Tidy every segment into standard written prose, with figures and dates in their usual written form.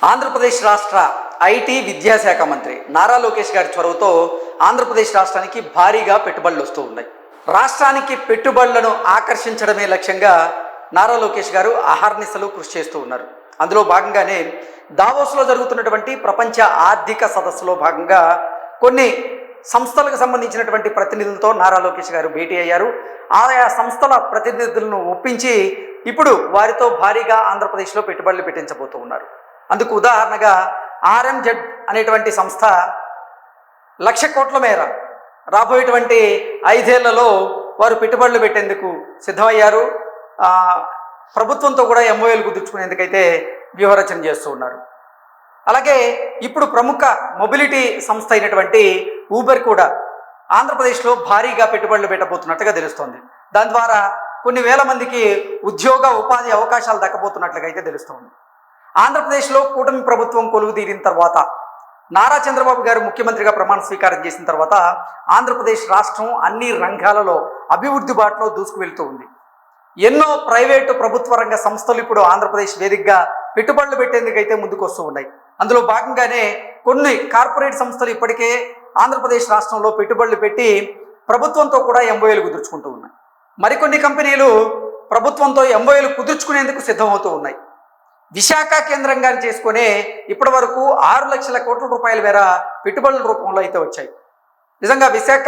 ఆంధ్రప్రదేశ్ రాష్ట్ర ఐటీ విద్యాశాఖ మంత్రి నారా లోకేష్ గారి చొరవతో ఆంధ్రప్రదేశ్ రాష్ట్రానికి భారీగా పెట్టుబడులు వస్తూ ఉన్నాయి. రాష్ట్రానికి పెట్టుబడులను ఆకర్షించడమే లక్ష్యంగా నారా లోకేష్ గారు అహర్నిశలు కృషి చేస్తూ ఉన్నారు. అందులో భాగంగానే దావోస్లో జరుగుతున్నటువంటి ప్రపంచ ఆర్థిక సదస్సులో భాగంగా కొన్ని సంస్థలకు సంబంధించినటువంటి ప్రతినిధులతో నారా లోకేష్ గారు భేటీ అయ్యారు. ఆయా సంస్థల ప్రతినిధులను ఒప్పించి ఇప్పుడు వారితో భారీగా ఆంధ్రప్రదేశ్లో పెట్టుబడులు పెట్టించబోతూ ఉన్నారు. అందుకు ఉదాహరణగా ఆర్ఎంజెడ్ అనేటువంటి సంస్థ 1,00,000 కోట్ల మేర రాబోయేటువంటి 5 ఏళ్లలో వారు పెట్టుబడులు పెట్టేందుకు సిద్ధమయ్యారు. ప్రభుత్వంతో కూడా ఎంఓఏలు కుదుర్చుకునేందుకైతే వ్యూహరచన చేస్తూ ఉన్నారు. అలాగే ఇప్పుడు ప్రముఖ మొబిలిటీ సంస్థ అయినటువంటి ఊబర్ కూడా ఆంధ్రప్రదేశ్లో భారీగా పెట్టుబడులు పెట్టబోతున్నట్టుగా తెలుస్తోంది. దాని ద్వారా కొన్ని వేల మందికి ఉద్యోగ ఉపాధి అవకాశాలు దక్కబోతున్నట్లుగా అయితే తెలుస్తోంది. ఆంధ్రప్రదేశ్లో కూటమి ప్రభుత్వం కొలువు తీరిన తర్వాత నారా చంద్రబాబు గారు ముఖ్యమంత్రిగా ప్రమాణ స్వీకారం చేసిన తర్వాత ఆంధ్రప్రదేశ్ రాష్ట్రం అన్ని రంగాలలో అభివృద్ధి బాటలో దూసుకు వెళ్తూ ఉంది. ఎన్నో ప్రైవేటు ప్రభుత్వ రంగ సంస్థలు ఇప్పుడు ఆంధ్రప్రదేశ్ వేదికగా పెట్టుబడులు పెట్టేందుకైతే ముందుకు వస్తూ ఉన్నాయి. అందులో భాగంగానే కొన్ని కార్పొరేట్ సంస్థలు ఇప్పటికే ఆంధ్రప్రదేశ్ రాష్ట్రంలో పెట్టుబడులు పెట్టి ప్రభుత్వంతో కూడా ఎంఓఏలు కుదుర్చుకుంటూ ఉన్నాయి. మరికొన్ని కంపెనీలు ప్రభుత్వంతో ఎంఓఏలు కుదుర్చుకునేందుకు సిద్ధమవుతూ ఉన్నాయి. విశాఖ కేంద్రంగా చేసుకునే ఇప్పటి వరకు 6 లక్షల కోట్ల రూపాయల మేర పెట్టుబడుల రూపంలో అయితే వచ్చాయి. నిజంగా విశాఖ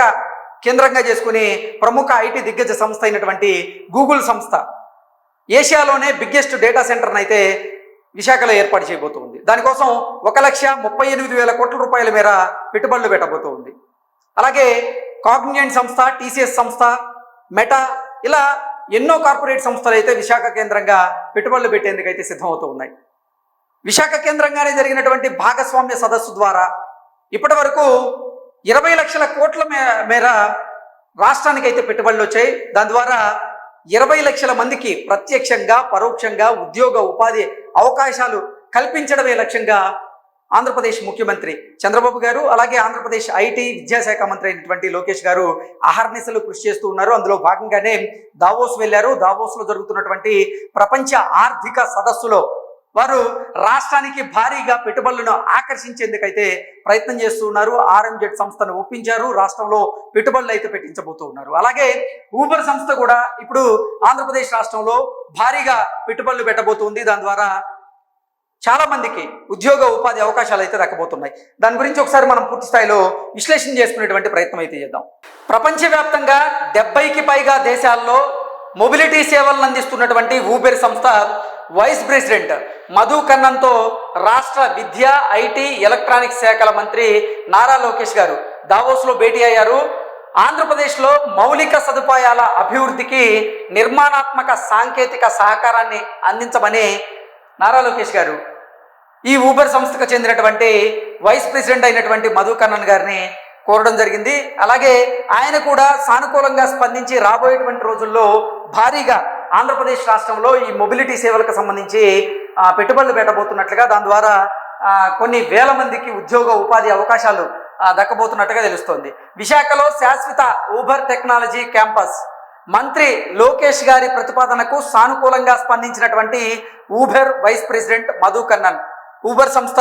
కేంద్రంగా చేసుకుని ప్రముఖ ఐటీ దిగ్గజ సంస్థ అయినటువంటి గూగుల్ సంస్థ ఏషియాలోనే బిగ్గెస్ట్ డేటా సెంటర్ని అయితే విశాఖలో ఏర్పాటు చేయబోతుంది. దానికోసం 1,38,000 కోట్ల రూపాయల మేర పెట్టుబడులు పెట్టబోతుంది. అలాగే కాగ్నిజెంట్ సంస్థ, టీసీఎస్ సంస్థ, మెటా ఇలా ఎన్నో కార్పొరేట్ సంస్థలు అయితే విశాఖ కేంద్రంగా పెట్టుబడులు పెట్టేందుకైతే సిద్ధమవుతూ ఉన్నాయి. విశాఖ కేంద్రంగానే జరిగినటువంటి భాగస్వామ్య సదస్సు ద్వారా ఇప్పటి వరకు 20 లక్షల కోట్ల మేర రాష్ట్రానికి అయితే పెట్టుబడులు వచ్చాయి. దాని ద్వారా 20 లక్షల మందికి ప్రత్యక్షంగా పరోక్షంగా ఉద్యోగ ఉపాధి అవకాశాలు కల్పించడమే లక్ష్యంగా ఆంధ్రప్రదేశ్ ముఖ్యమంత్రి చంద్రబాబు గారు అలాగే ఆంధ్రప్రదేశ్ ఐటీ విద్యాశాఖ మంత్రి అయినటువంటి లోకేష్ గారు అహర్నిశలు కృషి చేస్తూ ఉన్నారు. అందులో భాగంగానే దావోస్ వెళ్ళారు. దావోస్లో జరుగుతున్నటువంటి ప్రపంచ ఆర్థిక సదస్సులో వారు రాష్ట్రానికి భారీగా పెట్టుబడులను ఆకర్షించేందుకైతే ప్రయత్నం చేస్తూ ఉన్నారు. ఆర్ఎంజెడ్ సంస్థను ఒప్పించారు. రాష్ట్రంలో పెట్టుబడులు అయితే పెట్టించబోతూ ఉన్నారు. అలాగే ఊబర్ సంస్థ కూడా ఇప్పుడు ఆంధ్రప్రదేశ్ రాష్ట్రంలో భారీగా పెట్టుబడులు పెట్టబోతుంది. దాని ద్వారా చాలా మందికి ఉద్యోగ ఉపాధి అవకాశాలు అయితే దక్కబోతున్నాయి. దాని గురించి ఒకసారి మనం పూర్తి స్థాయిలో విశ్లేషణ చేసుకునేటువంటి ప్రయత్నం అయితే చేద్దాం. ప్రపంచవ్యాప్తంగా 70కి పైగా దేశాల్లో మొబిలిటీ సేవలను అందిస్తున్నటువంటి ఊబర్ సంస్థ వైస్ ప్రెసిడెంట్ మధు కన్నన్తో రాష్ట్ర విద్య, ఐటీ, ఎలక్ట్రానిక్స్ శాఖల మంత్రి నారా లోకేష్ గారు దావోస్లో భేటీ అయ్యారు. ఆంధ్రప్రదేశ్లో మౌలిక సదుపాయాల అభివృద్ధికి నిర్మాణాత్మక సాంకేతిక సహకారాన్ని అందించమని నారా లోకేష్ గారు ఈ ఊబర్ సంస్థకు చెందినటువంటి వైస్ ప్రెసిడెంట్ అయినటువంటి మధు కన్నన్ గారిని కోరడం జరిగింది. అలాగే ఆయన కూడా సానుకూలంగా స్పందించి రాబోయేటువంటి రోజుల్లో భారీగా ఆంధ్రప్రదేశ్ రాష్ట్రంలో ఈ మొబిలిటీ సేవలకు సంబంధించి పెట్టుబడులు పెట్టబోతున్నట్లుగా, దాని ద్వారా కొన్ని వేల మందికి ఉద్యోగ ఉపాధి అవకాశాలు దక్కబోతున్నట్టుగా తెలుస్తోంది. విశాఖలో శాశ్వత ఊబర్ టెక్నాలజీ క్యాంపస్ మంత్రి లోకేష్ గారి ప్రతిపాదనకు సానుకూలంగా స్పందించినటువంటి Uber vice president Madhu Kannan Uber సంస్థ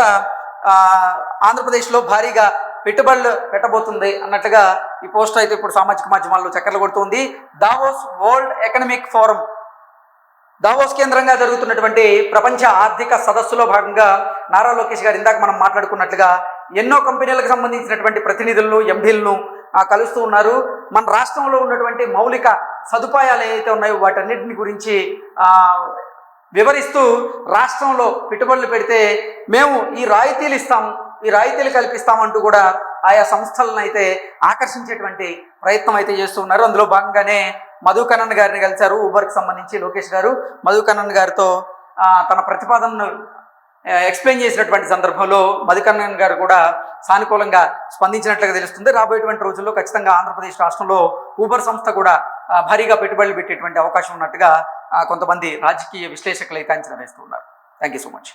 ఆంధ్రప్రదేశ్లో భారీగా పెట్టుబడులు పెట్టబోతుంది అన్నట్లుగా ఈ పోస్ట్ అయితే ఇప్పుడు సామాజిక మాధ్యమాల్లో చక్కర్లు కొడుతుంది. Davos world economic forum Davos కేంద్రంగా జరుగుతున్నటువంటి ప్రపంచ ఆర్థిక సదస్సులో భాగంగా నారా లోకేష్ గారు ఇందాక మనం మాట్లాడుకున్నట్లుగా ఎన్నో కంపెనీలకు సంబంధించినటువంటి ప్రతినిధులను, ఎండీలను కలుస్తూ ఉన్నారు. మన రాష్ట్రంలో ఉన్నటువంటి మౌలిక సదుపాయాలు ఏవైతే ఉన్నాయో వాటన్నిటిని గురించి వివరిస్తూ రాష్ట్రంలో పెట్టుబడులు పెడితే మేము ఈ రాయితీలు ఇస్తాం, ఈ రాయితీలు కల్పిస్తామంటూ కూడా ఆయా సంస్థలను అయితే ఆకర్షించేటువంటి ప్రయత్నం అయితే చేస్తూ ఉన్నారు. అందులో భాగంగానే మధు కన్నన్ గారిని కలిశారు. ఊబర్కి సంబంధించి లోకేష్ గారు మధు కన్నన్ గారితో తన ప్రతిపాదనను ఎక్స్ప్లెయిన్ చేసినటువంటి సందర్భంలో మధు కన్నన్ గారు కూడా సానుకూలంగా స్పందించినట్లుగా తెలుస్తుంది. రాబోయేటువంటి రోజుల్లో ఖచ్చితంగా ఆంధ్రప్రదేశ్ రాష్ట్రంలో ఊబర్ సంస్థ కూడా భారీగా పెట్టుబడులు పెట్టేటువంటి అవకాశం ఉన్నట్టుగా కొంతమంది రాజకీయ విశ్లేషకులు అయితే అంచనా వేస్తూ ఉన్నారు. Thank you so much.